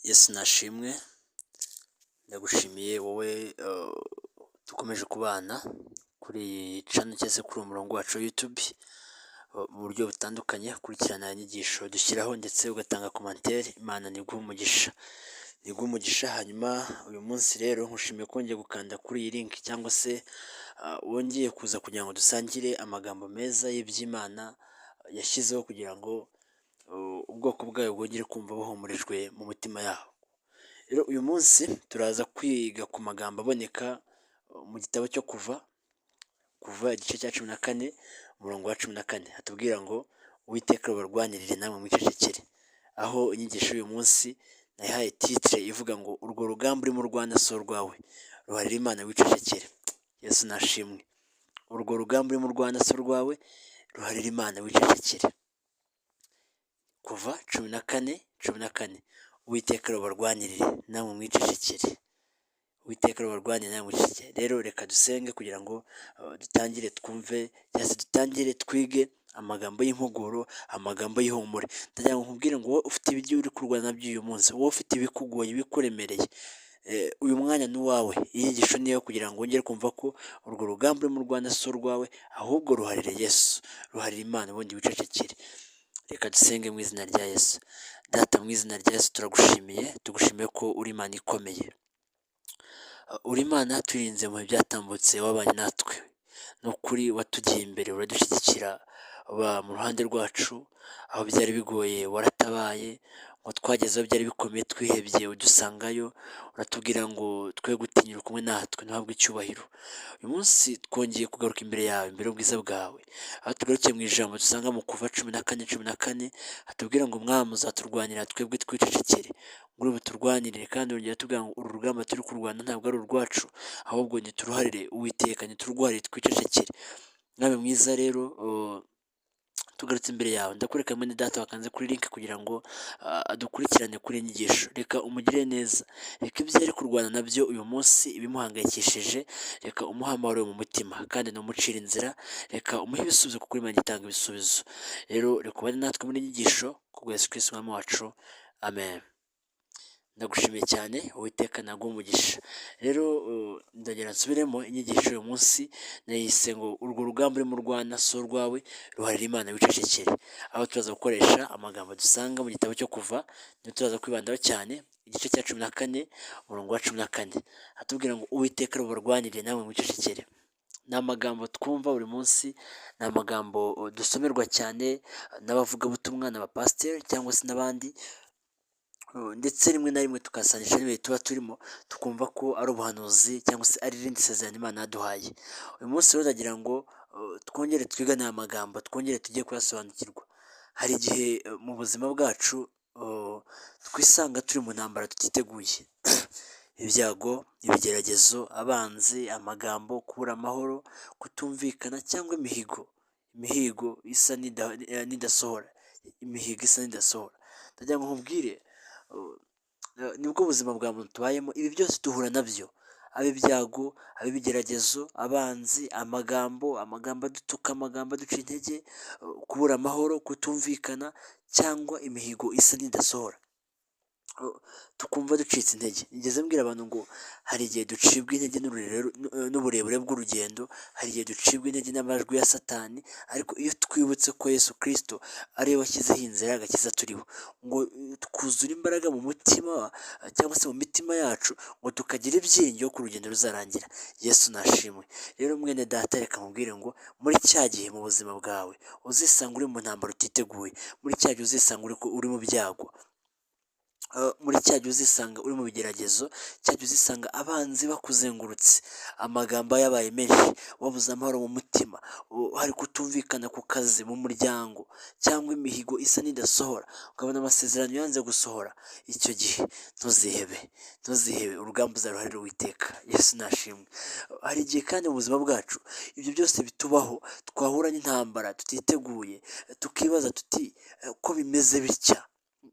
Yesu nashimwe, ndagushimiye wowe dukomeje kubana kuri iyi channel cyangwa se kuri uyu murongo wacu wa YouTube mu buryo butandukanye, ukurikirana inyigisho dushyiraho ndetse ugatanga commentaire. Imana niguhe umugisha. Hanyuma uyu munsi rero nkushimiye ko wongeye gukanda kuri iyi link cyangwa se wongeye kuza kugira ngo dusangire amagambo meza y'iby'Imana yashyizeho kugira ngo ubwoko bwayo bwongere kumva buhumurijwe mu mitima yabo. Rero uyu munsi turaza kwiga ku magambo aboneka mu gitabo cyo kuva igice cya 14 umurongo wa 14, hatubwira ngo Uwiteka rubarwanirire namwe mwicecekere. Aho inyigisho y'uyu munsi nayihaye titre ivuga ngo urwo rugamba urimo urwana si urwawe, ruharira Imana wicecekere. Yesu nashimwe. Urwo rugamba urimo urwana si urwawe, ruharira Imana wicecekere. Kuva 14:14 Uwiteka rubarwanirire namwe mwicecekere. Uwiteka rubarwanirire namwe mwicecekere. Rero reka dusenge kugira ngo dutangire twumve cyangwa se dutangire twige amagambo y'impuguro, amagambo y'ihumure. Ndagira ngo nkubwire ngo wowe ufite ibyo uri kurwana nabyo uyu munsi, wowe ufite ibikugoye, ibikuremereye, uyu mwanya ni uwawe. Inyigisho niyo kugira ngo wongere kumva ko urwo rugamba urimo urwana si urwawe, ahubwo ruharire Yesu, ruharire Imana ubundi wicecekere. Reka dusenge mu izina rya Yesu. Data, mu izina rya Yesu turagushimiye, tugushimiye ko uri Imana ikomeye. Uri Imana turinze mu byatambutse, wabanye natwe. Ni ukuri watugiye imbere, uradushyigikira, uba mu ruhande rwacu. Aho byari bigoye waratabaye, ngo twagezeho byari bikomeye twihebye udusangayo, uratubwira ngo twe gutinya, uri kumwe natwe, ntuhabwe icyubahiro. Uyu munsi twongeye kugaruka imbere yawe, imbere y'ubwiza bwawe. Aho tugarukiye mu ijambo dusanga mu kuva 14:14, hatubwira ngo Mwami uzaturwanira twebwe twicecekere. Nguri buturwanirire, kandi wongera tubwira ngo uru rugamba turi kurwana ntabwo ari urwacu, ahubwo nituruharire Uwiteka, niturwarire twicecekere. Mwami mwiza rero, tugarutse imbere yawe, ndakureka mwene data wakanze kuri link kugira ngo adukurikirane kuri inyigisho. Reka umugire neza, reka ibyo ari kurwana nabyo uyu munsi ibimuhangayikishije, reka umuhe amahoro mu mutima kandi ntumucire inzira. Reka umuhe ibisubizo kuko Imana itanga ibisubizo. Rero reka ubane natwe muri inyigisho kubwa Yesu Kristo Umwami wacu, amen. Ndagushimiye cyane, Uwiteka naguhe umugisha. Rero ndagera nsubiremo inyigisho uyu munsi, nayise ngo urwo rugamba urimo urwana si urwawe, ruharira Imana wicecekere. Aho turaza gukoresha amagambo dusanga mu gitabo cyo kuva, niyo turaza kwibandaho cyane, igice cya 14 umurongo wa 14, hatubwira ngo Uwiteka rubarwanirire namwe mwicecekere. Ni amagambo twumva buri munsi, ni amagambo dusomerwa cyane n'abavugabutumwa, n'abapasiteri cyangwa se n'abandi, ndetse rimwe na rimwe tukasanisha n'ibihe tuba turimo, tukumva ko ari ubuhanuzi cyangwa se ari irindi sezerano Imana yaduhaye. Uyu munsi rero ndagira ngo twongere twigane aya magambo, twongere tujye kuyasobanukirwa. Hari igihe mu buzima bwacu twisanga turi mu ntambara tutiteguye. Ibyago, ibigeragezo, abanzi, amagambo, kubura amahoro, kutumvikana cyangwa imihigo isa n'idasohora. Ndagira ngo nkubwire, nibwo ubuzima bwa muntu tubayemo, ibi byose duhura nabyo. Abe ibyago, abe ibigeragezo, abanzi, amagambo adutuka, amagambo aduca intege, kubura amahoro, kutumvikana cyangwa imihigo isa n'idasohora, tukumva ducitse intege. Nigeze mbwira abantu ngo hari igihe ducibwa intege n'uburebure bw'urugendo, hari igihe ducibwa intege n'amajwi ya Satani, ariko iyo twibutse ko Yesu Kristo ari we washyizeho inzira y'agakiza turiho, ngo twuzure imbaraga mu mutima cyangwa se mu mitima yacu, ngo tukagira ibyiringiro ko urugendo ruzarangira. Yesu nashimwe. Rero mwene data, reka mubwire ngo muri cya gihe mu buzima bwawe uzisanga uri mu ntambaro utiteguye, muri cya gihe uzisanga uri mu byago, muri cya gihe uzisanga uri mu bigeragezo, cya gihe uzisanga abanzi bakuzengurutse, amagambo yabaye menshi, wabuze amahoro mu mutima, hari kutumvikana ku kazi, mu muryango, cyangwa imihigo isa n'idasohora, ukabona amasezerano yanze gusohora. Icyo gihe ntuzihebe, urugamba uzaruharira Uwiteka. Yesu nashimwe. Hari igihe kandi mu buzima bwacu ibyo byose bitubaho, twahura n'intambara tutiteguye, tukibaza tuti ko bimeze bitya,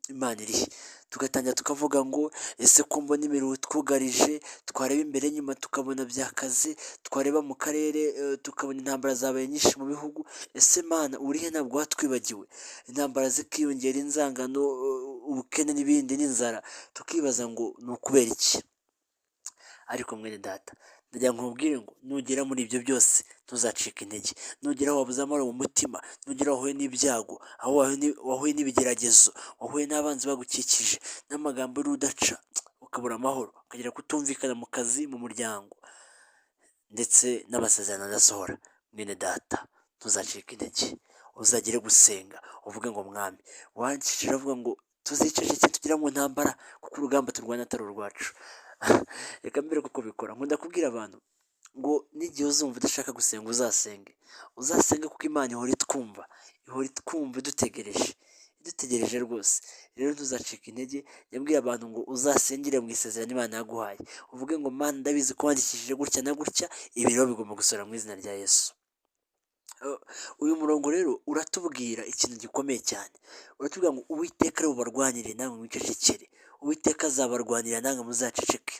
Imana irihe, tugatangira tukavuga ngo ese ko mbona imiruho twugarije, twareba imbere nyuma tukabona byakaze, twareba mu karere tukabona intambara zabaye nyinshi mu bihugu, ese Mana urihe ntabwo watwibagiwe, intambara zikiyongera, inzangano, ubukene n'ibindi n'inzara, tukibaza ngo ni ukubera iki? Ariko mwene data ndagira ngo nkubwire ngo nugera muri ibyo byose ntuzacike intege, nugera aho wabuze amahoro mu mutima, nugera aho wahuye n'ibyago, aho wahuye n'ibigeragezo, wahuye n'abanzi bagukikije n'amagambo y'urudaca, ukabura amahoro, ukagera kutumvikana mu kazi, mu muryango ndetse n'amasezerano adasohora, mwene data ntuzacike intege, uzagire gusenga uvuge ngo mwami wancishije, avuga ngo tuziceceke tugera mu ntambara kuko urugamba turwana atari urwacu. Reka mbere kuko bikora, nkunda kubwira abantu ngo n'igihe uzumva udashaka gusenga uzasenge kuko Imana ihora itwumva idutegereje rwose. Rero ntuzacike intege, yabwiye abantu ngo uzasengere mu isezerano Imana yaguhaye, uvuge ngo Mana ndabizi ko wandikishije gutya na gutya, ibi rero bigomba gusohora mu izina rya Yesu. Uyu murongo rero uratubwira ikintu gikomeye cyane, uratubwira ngo Uwiteka ari bubarwanire namwe mwicecekere, Uwiteka azabarwanira namwe muzaceceke.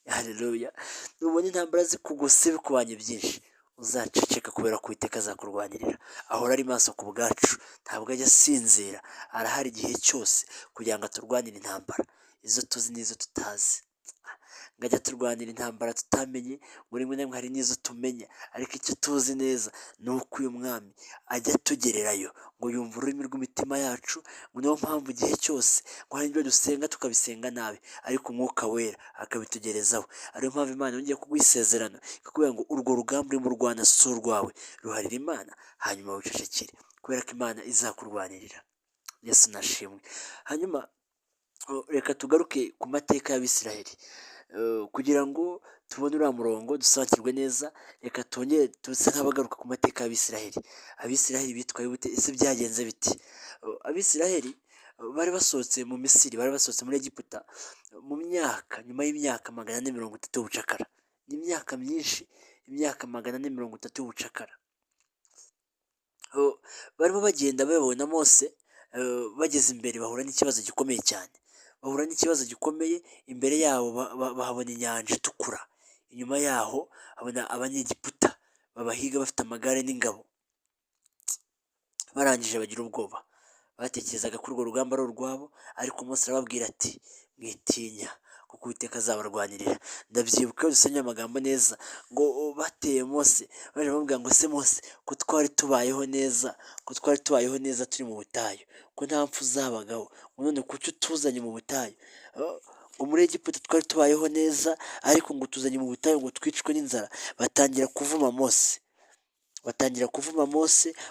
Haleluya. Nubona intambara zikugose bikubanye byinshi, uzaceceka kubera ko Uwiteka azakurwanirira, ahora ari maso ku bwacu, ntabwo ajya asinzira, arahari igihe cyose kugira ngo aturwanire intambara, izo tuzi n'izo tutazi, ngo ajya turwanira intambara tutamenye, ngo rimwe na rimwe hari n'izo tumenya, ariko icyo tuzi neza ni uko uyu mwami ajya atugererayo, ngo yumva ururimi rw'imitima yacu, ngo niyo mpamvu igihe cyose ngo hari ibyo dusenga tukabisenga nabi, ariko umwuka wera akabitugerezaho. Ariyo mpamvu Imana yongeye kuguha isezerano ikakubwira ngo urwo rugamba urimo urwana si urwawe, ruharira Imana hanyuma wicecekere, kubera ko Imana izakurwanirira. Yesu nashimwe. Hanyuma reka tugaruke ku mateka y'Abisiraheli kugira ngo tubone uriya murongo dusobanukirwe neza. Reka twongere tuse nk'abagaruka ku mateka y'Abisiraheli. Abisiraheli bitwaye bute? Ese byagenze biti? Abisiraheli bari basohotse mu Misiri, bari basohotse muri Egiputa nyuma y'imyaka 430 y'ubucakara. Ni imyaka myinshi, imyaka 430 y'ubucakara. Barimo bagenda babona Mose, bageze imbere bahura n'ikibazo gikomeye cyane, imbere yabo bahabona inyanja itukura, inyuma yaho babona abanyegiputa babahiga bafite amagare n'ingabo. Barangije bagira ubwoba, batekerezaga ko urwo rugamba ari urwabo, ariko Mose arababwira ati mwitinya kuko Uwiteka azabarwanirira. Ndabyibuka iyo dusomye amagambo neza ngo bateye Mose, baje bamubwira ngo se Mose ko twari tubayeho neza turi mu butayu, ko nta mpfu zabagaho, none kuki utuzanye mu butayu? Ngo muri Egiputa twari tubayeho neza, ariko ngo tuzanye mu butayu ngo twicwe n'inzara. Batangira kuvuma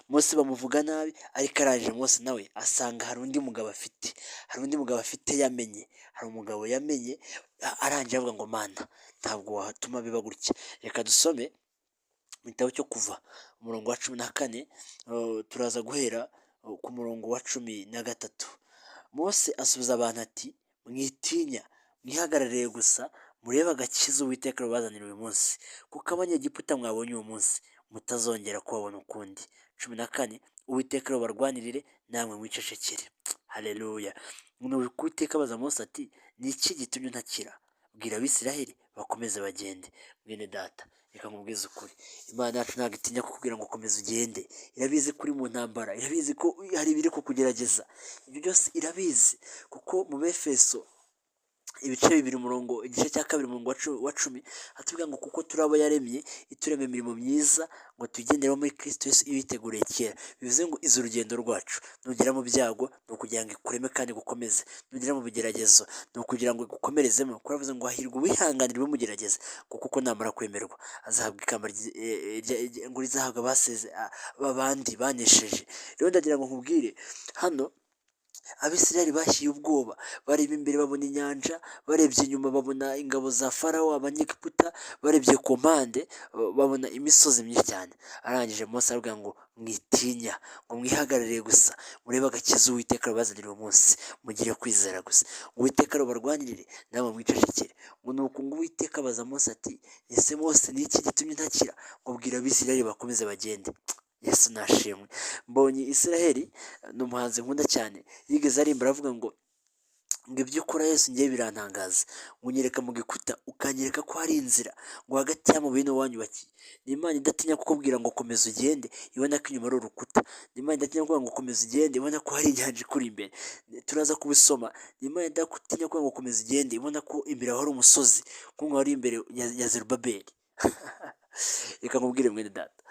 Mose bamuvuga nabi, ariko araje Mose nawe asanga hari undi mugabo afite yamenye, arangije avuga ngo Mana ntabwo watuma biba gutya. Reka dusome mu gitabo cyo Kuva umurongo wa 14, turaza guhera ku murongo wa 13. Mose asubiza abantu ati mwitinya, mwihagarariye gusa murebe agakiza Uwiteka rubazanira uyu munsi, kuko abanyegiputa mwabonye uyu munsi mutazongera kubabona ukundi. 14. Uwiteka rubarwanirire namwe mwicecekere. Haleluya. Uwiteka abaza Mose ati ni iki gitumye ntakira? Bwira Abisiraheli bakomeze bagende. Mwene data reka nkubwize ukuri, Imana yacu ntabwo itinya kukubwira ngo komeza ugende. Irabizi ko uri mu ntambara, irabizi ko hari ibiri kukugerageza, ibyo byose irabizi, kuko mu Befeso igice cya 2 umurongo wa 10 hatubwira ngo kuko turi abo yaremye iturema imirimo myiza ngo tuyigendereho muri Kristo Yesu ibiteguriye kera. Bivuze ngo izi urugendo rwacu, nugera mu byago ni ukugira ngo ikureme kandi gukomeze, nugera mu bigeragezo ni ukugira ngo igukomerezemo, kuko yavuze ngo hahirwa uwihanganira ibimugerageza, kuko namara kwemerwa azahabwa ikamba ngo rizahabwa abandi banesheje. Rero ndagira ngo nkubwire hano, Abisirayeli bashyuye ubwoba, bareba imbere babona inyanja, barebye inyuma babona ingabo za Farawo abanyegiputa, barebye ku mpande babona imisozi myinshi cyane. Arangije Mose arabwira ngo mwitinya, ngo mwihagarariye gusa murebe agakiza Uwiteka rubazanira uyu munsi, mugire kwizera gusa, Uwiteka rubarwanirire namwe mwicecekere. Ngo nuko ngo Uwiteka abaza Mose ati ese Mose ni iki gitumye ntakira? Ngo bwira Abisirayeli bakomeze bagende. Yesu nashimwe. Mbonye Israel ni umuhanzi nkunda cyane, yigeze aririmba aravuga ngo ibyo ukora Yesu ngiye birantangaza, unyereka mu gikuta ukanyereka ko hari inzira, ngo hagati y'amabuye niho wanyubakiye. Ni Imana idatinya kukubwira ngo komeza ugende, ibona ko inyuma ari urukuta. Ni Imana idatinya kuvuga ngo komeza ugende, ibona ko hari inyanja ikuri imbere. Turaza kubisoma. Ni Imana idatinya kuvuga ngo komeza ugende, ibona ko imbere hari umusozi nk'umwe wari imbere ya Zerubabeli. Reka nkubwire mwene data,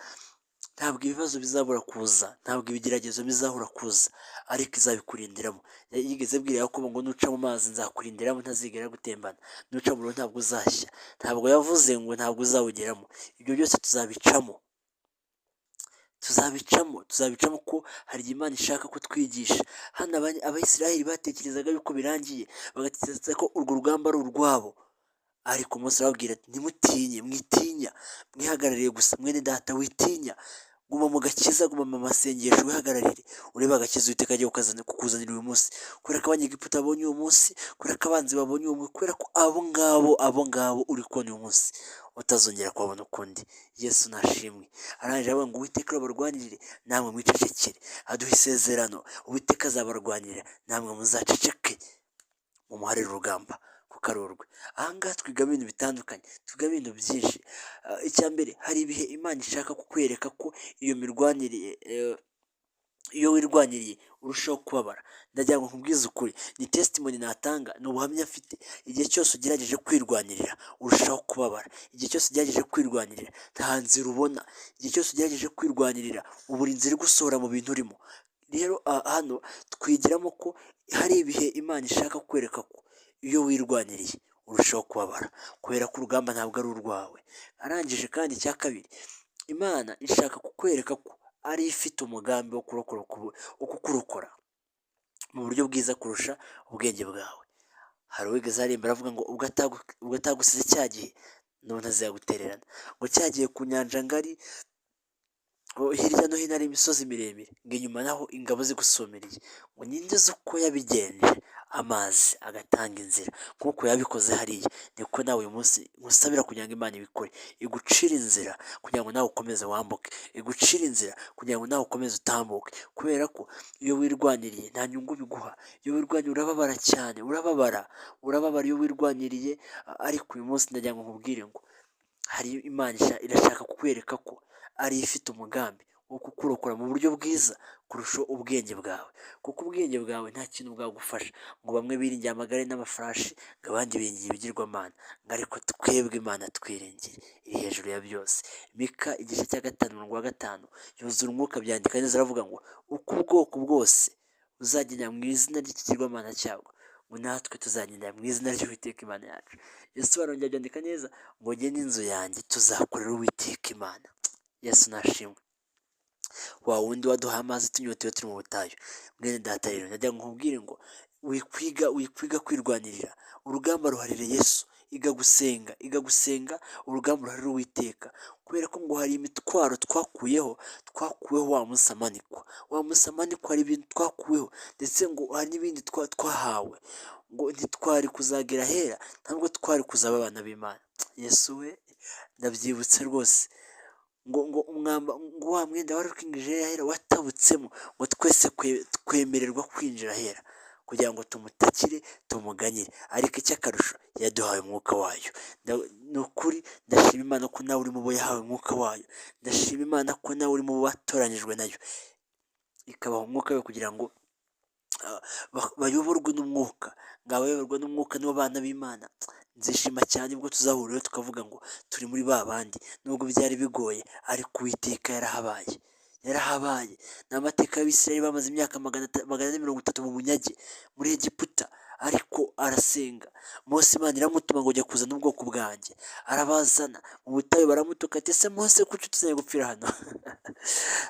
ntabwo ibibazo bizabura kuza, ntabwo ibigeragezo bizahura kuza, ariko izabikurindiramo. Yigeze abwira Yakobo ngo nuca mu mazi nzakurindiramo ntazigera gutembana, nuca mu ruzi ntabwo uzashya. Ntabwo yavuze ngo ntabwo uzawugeramo. Ibyo byose tuzabicamo ko hari Imana ishaka kutwigisha. Hano Abayisiraheli batekerezaga yuko birangiye, bagatekereza ko urwo rugamba ari urwabo, ariko Mose arababwira ati ntimutinye, mwitinya, mwihagarariye gusa. Mwene data witinya, guma mu gakiza, guma mu masengesho, wihagararire urebe agakiza Uwiteka agiye kukuzanira uyu munsi. Kubera ko Abanyegiputa babonye uyu munsi, kubera ko abanzi babonye uyu munsi, kubera ko abo ngabo uri kubona uyu munsi utazongera kubabona ukundi. Yesu nashimwe. Arangije aravuga ngo Uwiteka arabarwanirire namwe mwicecekere. Aduha isezerano, Uwiteka azabarwanirira namwe muzaceceke, mumuharire urugamba kuko ari urwe. Aha ngaha twigamo ibintu bitandukanye, twigamo ibintu byinshi. Icya mbere, hari ibihe Imana ishaka kukwereka ko iyo mirwanire, iyo wirwaniriye urushaho kubabara. Ndagira ngo nkubwize ukuri, ni testimony natanga, ni ubuhamya afite. Igihe cyose ugerageje kwirwanirira urushaho kubabara. Igihe cyose ugerageje kwirwanirira nta nzira ubona. Igihe cyose ugerageje kwirwanirira ubura inzira igusohora mu bintu urimo. Rero hano twigiramo ko hari ibihe Imana ishaka kukwereka ko iyo wirwaniriye urushaho kubabara, kubera ko urugamba ntabwo ari urwawe. Arangije kandi icya kabiri, Imana ishaka kukwereka ko ari ifite umugambi wo kukurokora mu buryo bwiza kurusha ubwenge bwawe. Hari uwigeze aririmba aravuga ngo ubwo atagusize cya gihe n'ubu ntazagutererana, ngo cyagiye ku nyanja ngari, hirya no hino hari imisozi miremire, ngo inyuma naho ingabo zigusumirije, ngo ninde uzi uko yabigenje amazi agatanga inzira nk'uko yabikoze hariya. Niko nawe uyu munsi nkusabira kugira ngo Imana ibikore, igucire inzira kugira ngo nawe ukomeze wambuke, igucire inzira kugira ngo nawe ukomeze utambuke. Kubera ko iyo wirwaniriye nta nyungu biguha. Iyo wirwaniriye urababara cyane, urababara iyo wirwaniriye. Ariko uyu munsi ndagira ngo nkubwire ngo hari Imana irashaka kukwereka ko ari ifite umugambi wo kukurokora mu buryo bwiza kurusha ubwenge bwawe, kuko ubwenge bwawe nta kintu bwagufasha. Ngo bamwe biringiye amagare n'amafarashi, ngo abandi biringiye ibigirwamana, ngo ariko twebwe Imana twiringiye iri hejuru ya byose. Mika igice cya 5:5 yuzura umwuka, byandika neza, aravuga ngo uko ubwoko bwose buzagendera mu izina ry'ikigirwamana cyabwo, ngo natwe tuzagendera mu izina ry'Uwiteka Imana yacu. Yesu arongera abyandika neza ngo njye n'inzu yanjye tuzakorera Uwiteka Imana. Yesu nashimwe. Wa wundi waduhaye amazi tunyotewe turi mu butayu. Mwene data rero ndagira ngo nkubwire ngo wikwiga kwirwanirira, urugamba ruharire Yesu. Iga gusenga, urugamba ruharire Uwiteka. Kubera ko ngo hari imitwaro twakuyeho wa munsi amanikwa. Hari ibintu twakuweho, ndetse ngo hari n'ibindi twahawe, ngo ntitwari kuzagera hera, ntabwo twari kuzaba abana b'Imana. Yesu we, ndabyibutse rwose. ngo wa mwenda wari ukinjije ahera watabutsemo, ngo twese twemererwa kwinjira ahera kugira ngo tumutakire tumuganyire. Ariko icy'akarusho yaduhaye umwuka wayo. Ni ukuri ndashima Imana ko nawe uri mu bo yahawe umwuka wayo. Ndashima Imana ko nawe uri mu bo batoranyijwe nayo, ikabaha umwuka we kugira ngo bayoborwe n'umwuka. Ngo abayoborwa n'umwuka nibo bana b'Imana. Nzishima cyane ubwo tuzahurira tukavuga ngo turi muri ba bandi. Nubwo byari bigoye, ariko Uwiteka yarahabaye. Ni amateka y'Abisirayeli bamaze imyaka 430 mu bunyage muri Egiputa, ariko arasenga. Mose Imana iramutuma ngo ujya kuzana ubwoko bwanjye, arabazana mu butayu, baramutuka ati ese Mose kuki tuzanye gupfira hano?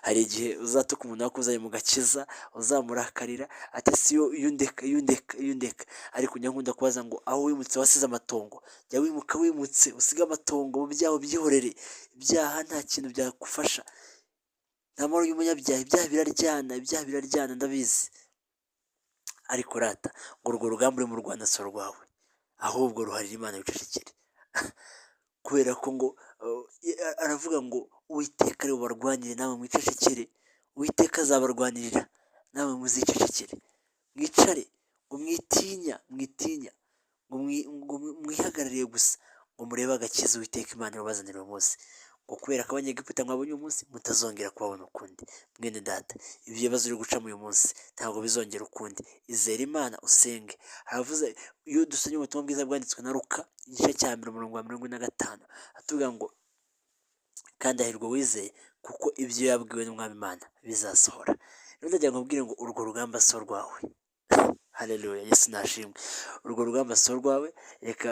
Hari igihe uzatuka umuntu wakuzanye mu gakiza, uzamurakarira ati si yo yundeka. Ariko njya nkunda kubaza ngo aho wimutse wasize amatongo, jya wimuka wimutse, usige amatongo mu byaho, byihorere. Ibyaha nta kintu byagufasha, nta mahoro y'umunyabyaha. Ibyaha biraryana ndabizi, ariko rata ngo urwo rugamba uri mu Rwanda si urwawe, ahubwo ruharira Imana wicecekere. Kubera ko ngo aravuga ngo uwiteka ari bubarwanire namwe mwicecekere, uwiteka azabarwanirira namwe muzicecekere, mwicare ngo mwitinya ngo mwihagarariye gusa ngo murebe agakiza uwiteka Imana ibabazanira uyu munsi, ngo kubera ko abanyegiputa mwabonye uyu munsi mutazongera kubabona ukundi. Mwene data, ibyo bibazo uri gucamo uyu munsi ntabwo bizongera ukundi, izere Imana usenge. Haravuze, iyo dusomye ubutumwa bwiza bwanditswe na Luka igice cya 1:45 atubwira ngo kandi ahirwa wizeye kuko ibyo yabwiwe n'umwami Imana bizasohora. Rero ndagira ngo mbwire ngo urwo rugamba si urwawe. Haleluya, Yesu nashimwe. Urwo rugamba si urwawe. Reka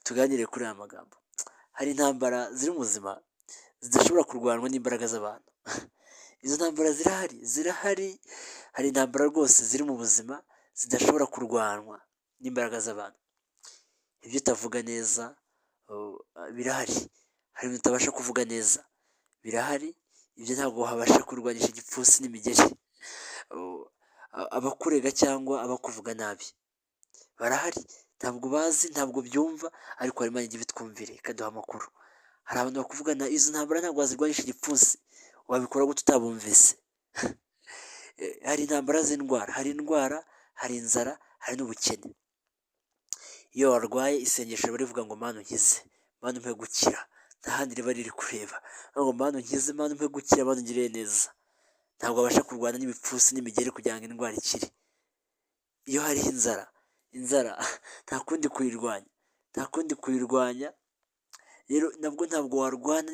tuganire kuri aya magambo. Hari intambara ziri mu buzima zidashobora kurwanwa n'imbaraga z'abantu. Izo ntambara zirahari. Hari intambara rwose ziri mu buzima zidashobora kurwanwa n'imbaraga z'abantu. Ibyo utavuga neza birahari. Hari ibintu utabasha kuvuga neza birahari. Ibyo ntabwo wabasha kurwanisha igipfunsi n'imigeri. Abakurega cyangwa abakuvuga nabi barahari, ntabwo bazi, ntabwo byumva, ariko hari Imana ijya ibitwumvira ikaduha amakuru. Hari abantu bakuvugana, izo ntambara ntabwo wazirwanisha igipfunsi. Wabikora gute utabumvise? Hari intambara z'indwara, hari inzara, hari n'ubukene. Iyo warwaye isengesho riba rivuga ngo Mana unkize, Mana umpe gukira, nta handi riba riri kureba ngo Mana unkize, Mana umpe gukira, Mana ungirire neza. Ntabwo abasha kurwana n'ibipfunsi n'imigeri kugira ngo indwara ikire. Iyo hari inzara nta kundi kuyirwanya, rero nabwo ntabwo warwana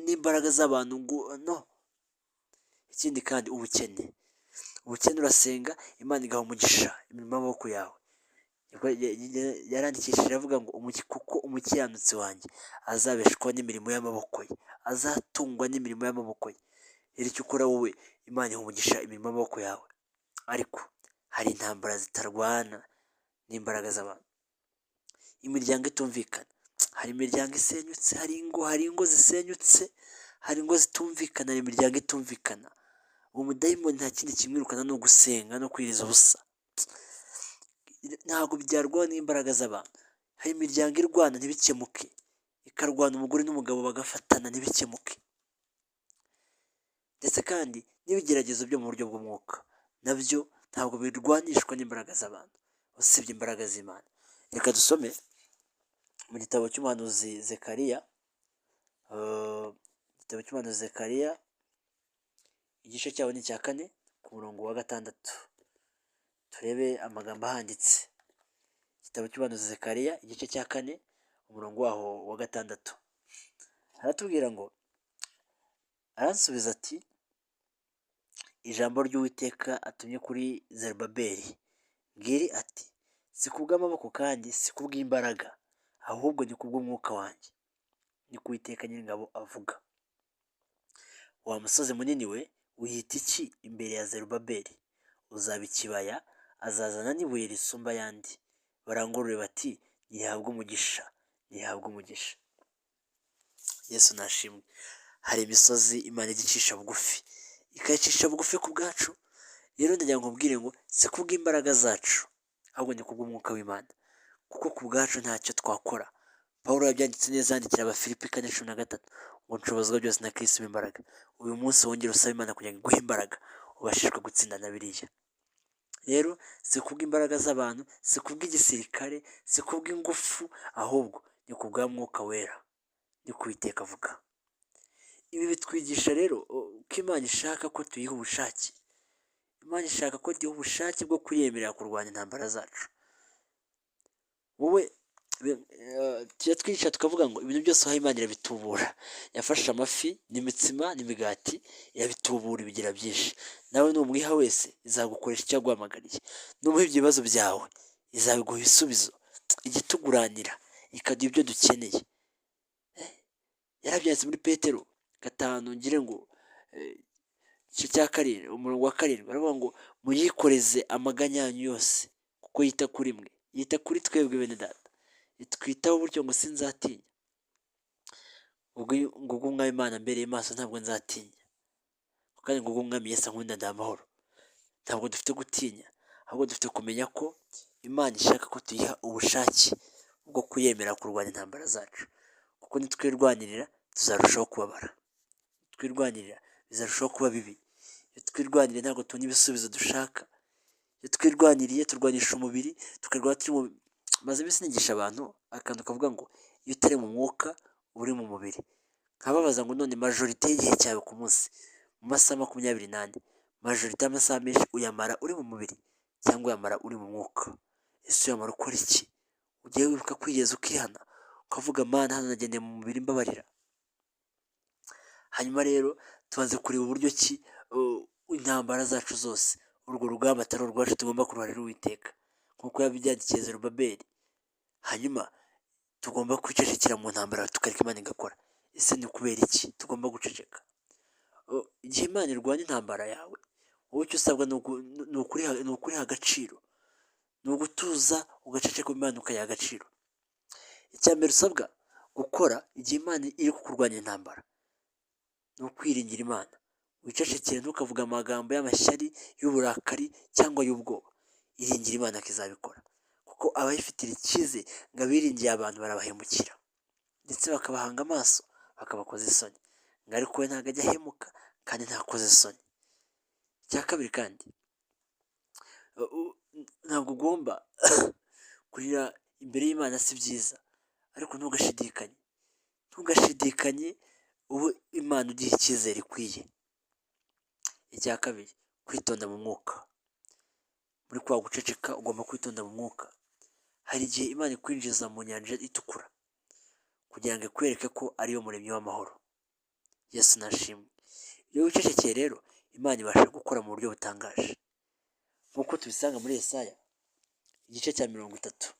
n'imbaraga z'abantu ngo no. Ikindi kandi ubukene urasenga Imana igaha umugisha imirimo y'amaboko yawe. Yarandikishije avuga ngo kuko umukiranutsi wanjye azabeshwaho n'imirimo y'amaboko ye, azatungwa n'imirimo y'amaboko ye. Rero icyo ukora wowe, Imana iha umugisha imirimo y'amaboko yawe. Ariko hari intambara zitarwana n'imbaraga z'abantu. Imiryango itumvikana, hari imiryango isenyutse, hari ingo zisenyutse, hari ingo zitumvikana, hari imiryango itumvikana. Uwo mudayimoni nta kindi kimwirukana ni ugusenga no kwiriza ubusa. Ntabwo byarwana n'imbaraga z'abantu. Hari imiryango irwana ntibikemuke, ikarwana umugore n'umugabo bagafatana ntibikemuke. Ndetse kandi n'ibigeragezo byo mu buryo bw'umwuka nabyo ntabwo birwanishwa n'imbaraga z'abantu, usibye imbaraga z'Imana. Reka dusome mu gitabo cy'umuhanuzi Zekariya, igice cyaho ni icya 4 ku murongo wa 6. Turebe amagambo ahanditse. Igitabo cy'umuhanuzi Zekariya igice cya 4 umurongo waho wa 6 haratubwira ngo, aransubiza ati, ijambo ry'Uwiteka atumye kuri Zerubabeli ngiri ati, si kubw'amaboko kandi si kubw'imbaraga, ahubwo ni kubw'umwuka wanjye, ni ko Uwiteka Nyiringabo avuga. Wa musozi munini we wiyita iki imbere ya Zerubabeli? Uzaba ikibaya, azazana n'ibuye risumba ayandi, barangurure bati, nihabwe umugisha, nihabwe umugisha. Yesu nashimwe. Hari imisozi Imana igicisha bugufi, ikayicisha bugufi ku bwacu. Rero ndagira ngo mbwire ngo si kubw'imbaraga zacu, ahubwo ni kubw'umwuka w'Imana, kuko ku bwacu ntacyo twakora. Pawulo yabyanditse neza yandikira Abafilipi 4:13 ngo nshobozwa byose na Kristo w'imbaraga. Uyu munsi wongere usabe Imana kugira ngo iguhe imbaraga ubashishwe gutsinda na biriya. Rero si kubw'imbaraga z'abantu, si kubw'igisirikare, si kubw'ingufu, ahubwo ni kubwa Mwuka Wera, ni ko Uwiteka avuga. Ibi bitwigisha rero ko Imana ishaka ko tuyiha ubushake. Imana ishaka ko tuyiha ubushake bwo kuyemerera kurwanya intambara zacu. Wowe tujya twigisha tukavuga ngo ibintu byose aho Imana irabitubura. Yafashe amafi n'imitsima n'imigati irabitubura ibigira byinshi. Nawe numwiha wese izagukoresha icyo yaguhamagariye. Numuha ibyo bibazo byawe izabiguha ibisubizo, igituguranira, ikaduha ibyo dukeneye. Yarabyanditse muri Petero 5 ngire ngo igice cya 7 umurongo wa 7 baravuga ngo muyikoreze amaganya yanyu yose kuko yita kuri mwe, yita kuri twebwe bene data, itwitaho buryo ngo sinzatinya. Ubwo umwami Imana mbereye maso ntabwo nzatinya, kandi ngo umwami Yesu ankunda ndamahoro. Ntabwo dufite gutinya, ahubwo dufite kumenya ko Imana ishaka ko tuyiha ubushake bwo kuyemera kurwanya intambara zacu, kuko nitwirwanirira tuzarushaho kubabara, twirwanirira bizarushaho kuba bibi, iyo twirwaniriye ntabwo tubona ibisubizo dushaka, iyo twirwaniriye turwanisha umubiri tukarwara turi mu maze iminsi nigisha abantu akantu kavuga ngo iyo utari mu mwuka uba uri mu mubiri, nkababaza ngo none majorite y'igihe cyawe ku munsi mu masaha 24 majorite y'amasaha menshi uyamara uri mu mubiri cyangwa uyamara uri mu mwuka? Ese uyamara ukora iki? Ugiye wibuka kwigeza ukihana ukavuga mana hano nagendeye mu mubiri mbabarira? Hanyuma rero tumaze kureba uburyo ki intambara zacu zose urwo rugamba atari urwacu tugomba kurwanira Uwiteka nk'uko yabyandikiye Zerubabeli, hanyuma tugomba kwicecekera mu ntambara tukareka Imana igakora. Ese ni kubera iki tugomba guceceka? Igihe Imana irwanya intambara yawe wowe icyo usabwa ni ukuriha agaciro, ni ugutuza ugaceceka Imana ukayiha agaciro. Icya mbere usabwa gukora igihe Imana iri kukurwanya intambara ni ukwiringira Imana, wicecekere ntukavuga amagambo y'amashyari, y'uburakari cyangwa y'ubwoba. Iringira Imana ko izabikora, kuko abayifitira icyizere ngo abiringiye abantu barabahemukira ndetse bakabahanga amaso bakabakoza isoni, ngo ariko we ntabwo ajya ahemuka kandi ntakoze isoni. Icya kabiri kandi ntabwo ugomba kurira imbere y'Imana, si byiza, ariko ntugashidikanye ubu Imana ugiha icyizere ikwiye. Icya kabiri kwitonda mu mwuka, muri kwa guceceka ugomba kwitonda mu mwuka. Hari igihe Imana ikwinjiza mu nyanja itukura kugira ngo ikwereke ko ariyo muremyi w'amahoro. Yesu nashimwe. Iyo wicecekeye rero Imana ibasha gukora mu buryo butangaje nk'uko tubisanga muri Yesaya igice cya 30.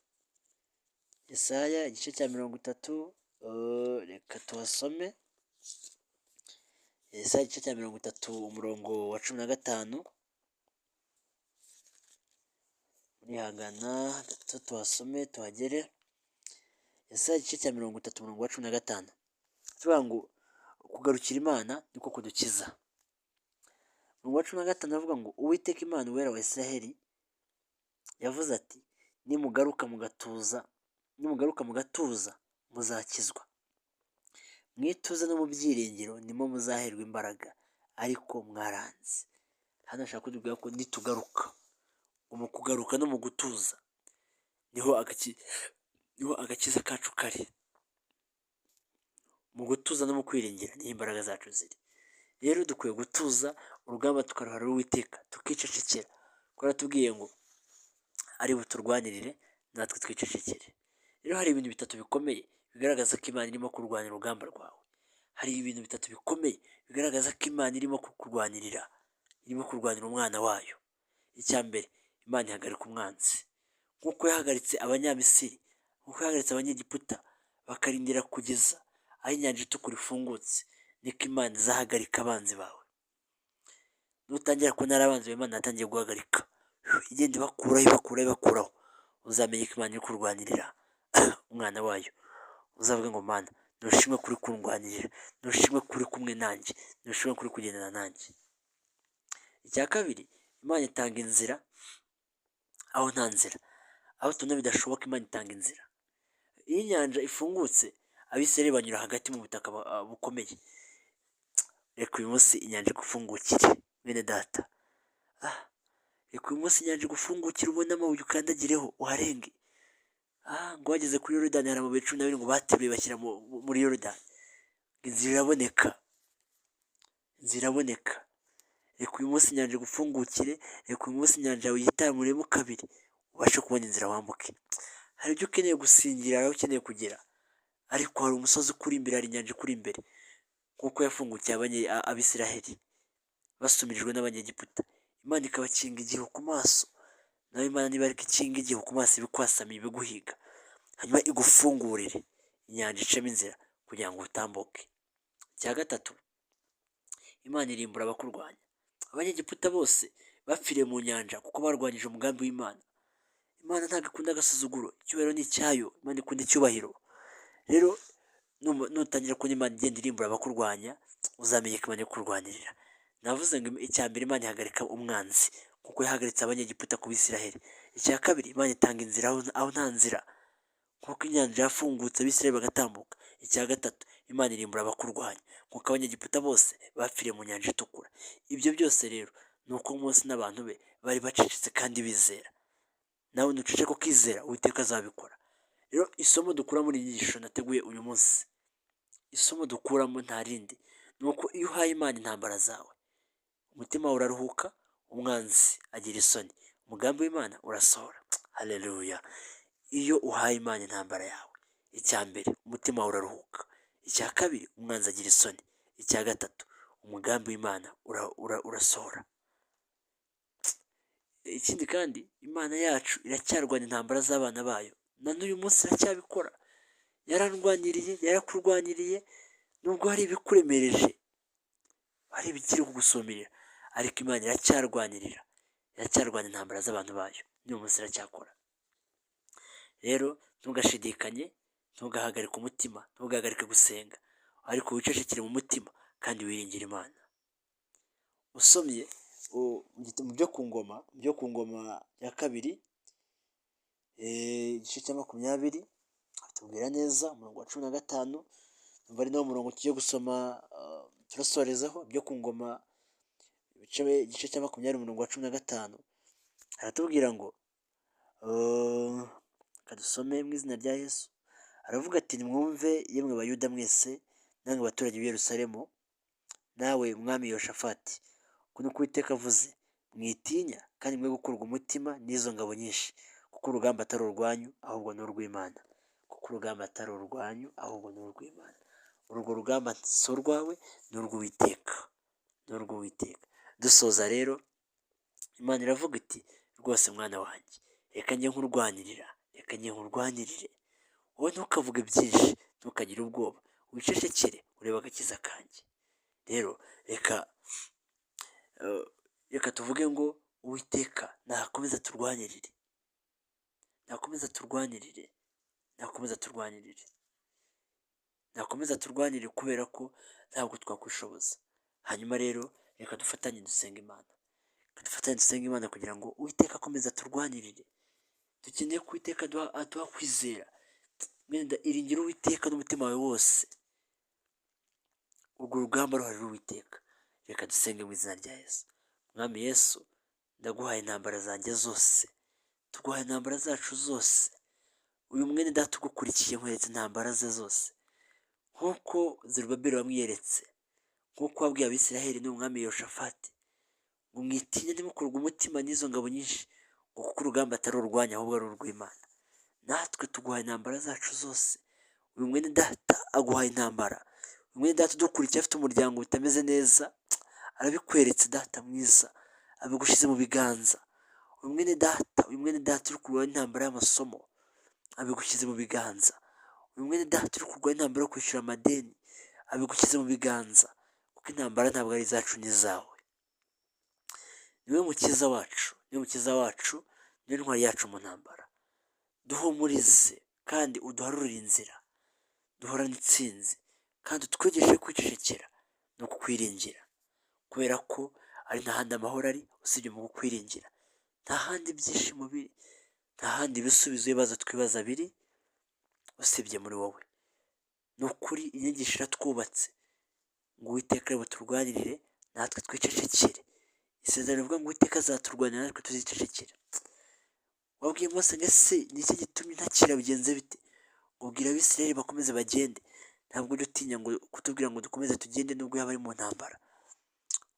Yesaya igice cya 30, reka tuhasome. Yesaya igice cya 30 umurongo wa 15. Nihangana gato tuhasome tuhagere. Yesaya igice cya 30 umurongo wa 15 tuvuga ngo kugarukira Imana niko kudukiza. Umurongo wa 15 avuga ngo Uwiteka Imana uwera wa Israheli yavuze ati nimugaruka mugatuza muzakizwa, mwituze no mu byiringiro nimo muzaherwa imbaraga, ariko mwaranze. Hano ashaka kutubwira ko nitugaruka, mu kugaruka no mu gutuza niho agakiza kacu kari. Mu gutuza no mu kwiringira niho imbaraga zacu ziri. Rero dukwiye gutuza urugamba tukaruharira Uwiteka, tukicecekera, kuko aratubwiye ngo ari buturwanirire natwe twicecekere. Rero hari ibintu bitatu bikomeye bigaragaza ko Imana irimo kurwanira urugamba rwawe. Hari ibintu bitatu bikomeye bigaragaza ko Imana irimo kukurwanirira, irimo kurwanira umwana wayo. Icya mbere, Imana ihagarika umwanzi nk'uko yahagaritse Abanyamisiri, nk'uko yahagaritse Abanyegiputa bakarindira kugeza aho inyanja itukura ifungutse, niko Imana izahagarika abanzi bawe. Nutangira kubona ari abanzi bawe Imana yatangiye guhagarika, igenda ibakuraho, uzamenye ko Imana iri kurwanirira umwana wayo. Uzavuga ngo Mana nushimwe kuri kundwanirira, nushimwe kuri kumwe nanjye, nushimwe kuri kugendana nanjye. Icya kabiri, Imana itanga inzira aho nta nzira, aho tubona bidashoboka Imana itanga inzira. Iyo inyanja ifungutse Abisirayeli banyura hagati mu butaka bukomeye. Reka uyu munsi inyanja igufungukire bene data, reka uyu munsi inyanja igufungukire ubone amabuye ukandagireho uharenge. Ngo wageze kuri Yorodani hari amabuye 12 ngo bateruye bashyira muri Yorodani. Inzira iraboneka. Reka uyu munsi inyanja igufungukire, reka uyu munsi inyanja yawe yitamuremo kabiri ubashe kubona inzira wambuke. Hari ibyo ukeneye gusingira, hari aho ukeneye kugera, ariko hari umusozi ukuri imbere, hari inyanja ikuri imbere, nk'uko yafungukiye Abisiraheli basumirijwe n'Abanyegiputa. Imana ikabakinga igihu ku maso, nawe Imana niba ariko ikinga igihu ku maso ibikwasamiye ibiguhiga, hanyuma igufungurire inyanja icamo inzira kugira ngo utambuke. Icya gatatu, Imana irimbura abakurwanya. Abanyegiputa bose bapfiriye mu nyanja kuko barwanyije umugambi w'Imana. Imana ntabwo ikunda agasuzuguro, icyubahiro ni icyayo, Imana ikunda icyubahiro. Rero nutangira kubona Imana igenda irimbura abakurwanya, uzamenye ko Imana iri kurwanirira. Navuze ngo icya mbere Imana ihagarika umwanzi kuko yahagaritse Abanyegiputa ku Bisiraheli. Icya kabiri, Imana itanga inzira aho nta nzira, kuko inyanja yafungutse Abisiraheli bagatambuka. icya gatatu Imana irimbura abakurwanya nk'uko abanyegiputa bose bapfiriye mu nyanja itukura. Ibyo byose rero ni uko Mose n'abantu be bari bacecetse kandi bizera. Nawe nuceceka ukizera Uwiteka azabikora. Rero isomo dukura muri iyi nyigisho nateguye uyu munsi, isomo dukuramo nta rindi, ni uko iyo uhaye Imana intambara zawe umutima wawe uraruhuka, umwanzi agira isoni, umugambi w'Imana urasohora. Haleluya! Iyo uhaye Imana intambara yawe, icya mbere umutima wawe uraruhuka, icya kabiri umwanzi agira isoni, icya gatatu umugambi w'Imana urasohora. Ikindi kandi Imana yacu iracyarwanya intambara z'abana bayo, na n'uyu munsi iracyabikora. Yarandwaniriye, yarakurwaniriye, nubwo hari ibikuremereje, hari ibikiri kugusumirira, ariko Imana iracyarwanirira, iracyarwanya intambara z'abantu bayo, n'uyu munsi iracyakora. Rero ntugashidikanye, ntugahagarike umutima, ntugahagarike gusenga, ariko wicecekere mu mutima kandi wiringire Imana. Usomye mu byo ku ngoma ya kabiri, igice cya 20 hatubwira neza umurongo wa 15, numva ari nawo murongo tugiye gusoma turasorezaho. Byo ku ngoma igice cya 20 umurongo wa 15 haratubwira ngo kadusome mu izina rya Yesu. Aravuga ati nimwumve yemwe Bayuda mwese, namwe baturage b'i Yerusalemu, nawe mwami Yoshafati, uku ni ko Uwiteka avuze, mwitinya kandi mwe gukurwa umutima n'izo ngabo nyinshi, kuko urugamba atari urwanyu ahubwo ni urw'Imana. Kuko urugamba atari urwanyu ahubwo ni urw'Imana. Urwo rugamba si urwawe, ni urw'Uwiteka, ni urw'Uwiteka. Dusoza rero Imana iravuga iti rwose mwana wanjye, reka njye nkurwanirira, reka njye nkurwanirire. Wowe ntukavuge byinshi, ntukagire ubwoba, wicecekere urebe agakiza kanjye. Rero reka tuvuge ngo Uwiteka nakomeza turwanirire, nakomeza turwanirire, nakomeza turwanirire, nakomeza turwanirire, kubera ko ntabwo twakwishoboza. Hanyuma rero reka dufatanye dusenga Imana, reka dufatanye dusenga Imana kugira ngo Uwiteka akomeze aturwanirire. Dukeneye ko Uwiteka aduha kwizera. Iringira Uwiteka n'umutima wawe wose, urwo rugamba ruhari Uwiteka. Reka dusenge mu izina rya Yesu. Mwami Yesu, ndaguhaye intambara zanjye zose, tuguhaye intambara zacu zose. Uyu mwene data ugukurikiye nkweretse intambara ze zose, nk'uko Zerubabeli wamwiyeretse, nk'uko wabwiye Abisiraheli n'umwami Yoshafati ngo mwitinya ntimukurwe umutima n'izo ngabo nyinshi, ngo kuko urugamba atari urwanyu ahubwo ari urw'Imana. Natwe tuguhaye intambara zacu zose. Uyu mwene data aguhaye intambara, uyu mwene data udukurikiye afite umuryango utameze neza, arabikweretse data mwiza, abigushyize mu biganza. Uyu mwene data uri kurwanya intambara y'amasomo, abigushyize mu biganza. Uyu mwene data uri kurwanya intambara yo kwishyura amadeni, abigushyize mu biganza, kuko intambara ntabwo ari izacu n'izawe. Niwe mukiza wacu, niwe mukiza wacu, niwe ntwari yacu mu ntambara. Duhumurize kandi uduharurire inzira, duhorane intsinzi, kandi utwigishe kwicecekera no kukwiringira, kubera ko ari nta handi amahoro ari usibye mu kukwiringira. Nta handi ibyishimo biri, nta handi ibisubizo ibibazo twibaza biri usibye muri wowe. Ni ukuri inyigisho iratwubatse ngo Uwiteka ari buturwanirire, natwe twicecekere. Isezerano rivuga ngo Uwiteka azaturwanira, natwe tuzicecekera. Wabwiye Mose ngo ese ni iki gitumye ntakira, bigenze bite? Ubwira Abisirayeli bakomeze bagende, ntabwo ujya utinya ngo kutubwira ngo dukomeze tugende nubwo yaba ari mu ntambara.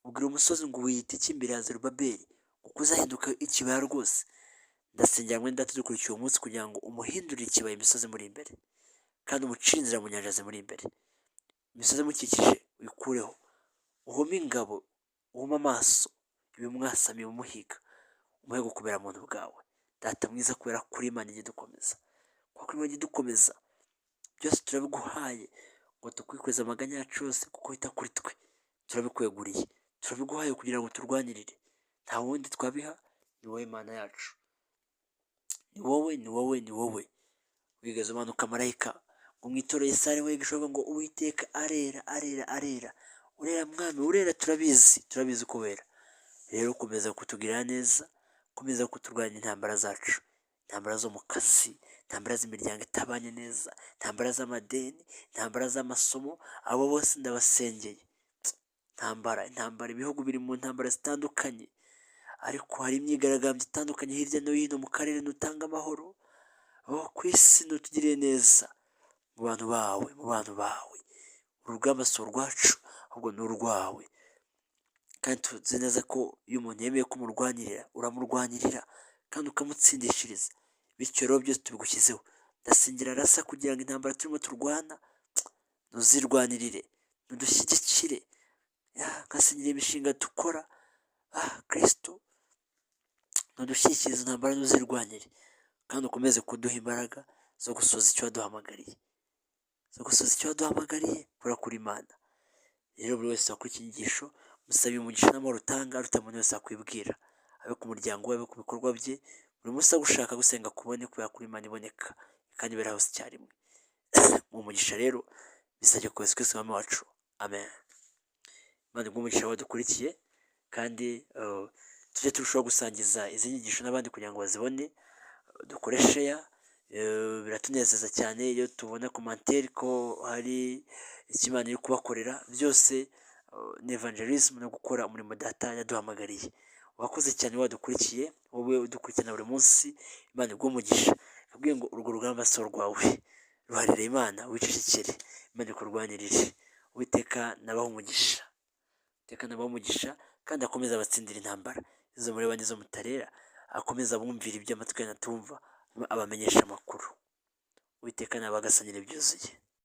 Ubwira umusozi ngo wiyite iki imbere ya Zerubabeli, kuko uzahinduka ikibaya rwose. Ndasengera mwene data dukurikiye uwo munsi kugira ngo umuhindurire ikibaya imisozi muri imbere, kandi umucire inzira mu nyanja zimuri imbere. Imisozi imukikije uyikureho, uhume ingabo, uhume amaso ibimwasamiye umuhiga, umuhe gukubera muntu bwawe. Data mwiza, kubera kuri Imana ijye dukomeza, kuko Imana ijye dukomeza, byose turabiguhaye ngo tukwikoreze amaganya yacu yose, kuko wita kuri twe. Turabikweguriye, turabiguhaye kugira ngo turwanirire. Nta wundi twabiha, ni wowe Mana yacu, ni wowe, ni wowe, ni wowe. Wigeze umanuka marayika ngo mu itorero Yesaya wigisha ngo Uwiteka arera, arera, arera. Urera mwami, urera, turabizi ko wera. Rero komeza kutugirira neza, komeza kuturwanya intambara zacu, intambara zo mu kazi, intambara z'imiryango itabanye neza, intambara z'amadeni, intambara z'amasomo, abo bose ndabasengeye. Intambara, ibihugu biri mu ntambara zitandukanye, ariko hari imyigaragambyo itandukanye hirya no hino mu karere. Nutanga amahoro ku isi, nutugiriye neza mu bantu bawe. Urugamba si urwacu ahubwo ni urwawe, kandi tuzi neza ko iyo umuntu yemeye kumurwanirira, uramurwanirira kandi ukamutsindishiriza. Bityo rero byose tubigushyizeho. Ndasengera rasa kugira ngo intambara turimo turwana ntuzirwanirire, ntudushyigikire. Nkasengera imishinga dukora, Kristo ntudushyigikire, intambara ntuzirwanire, kandi ukomeze kuduha imbaraga zo gusoza icyo waduhamagariye, kora kuri Imana. Rero buri wese wakora icyigisho musabe umugisha n'amahoro utanga, aruta umuntu wese wakwibwira, abe ku muryango we, abe ku bikorwa bye. Buri munsi gushaka gusenga kubone, kubera kuri Imana iboneka kandi ibera hose icyarimwe. Mu mugisha rero bisabye ko Yesu Kristo Umwami wacu, amen. Imana iguhe umugisha wadukurikiye, kandi tujye turushaho gusangiza izi nyigisho n'abandi kugira ngo bazibone. Dukore share, biratunezeza cyane iyo tubona komantere ko hari icyo Imana iri kubakorera. Byose ni evangelism no gukora umurimo Data yaduhamagariye. Wakoze cyane wadukurikiye, wowe udukurikirana buri munsi. Imana iguhe umugisha. Nakubwiye ngo urwo rugamba si urwawe, ruharire Imana, wicecekere, Imana ikurwanirire. Uwiteka nabaho umugisha, kandi akomeza abatsindira intambara izo mureba n'izo mutarera. Akomeza abumvira ibyo amatwi yanyu atumva, abamenyesha amakuru. Uwiteka nabagasanyire byuzuye.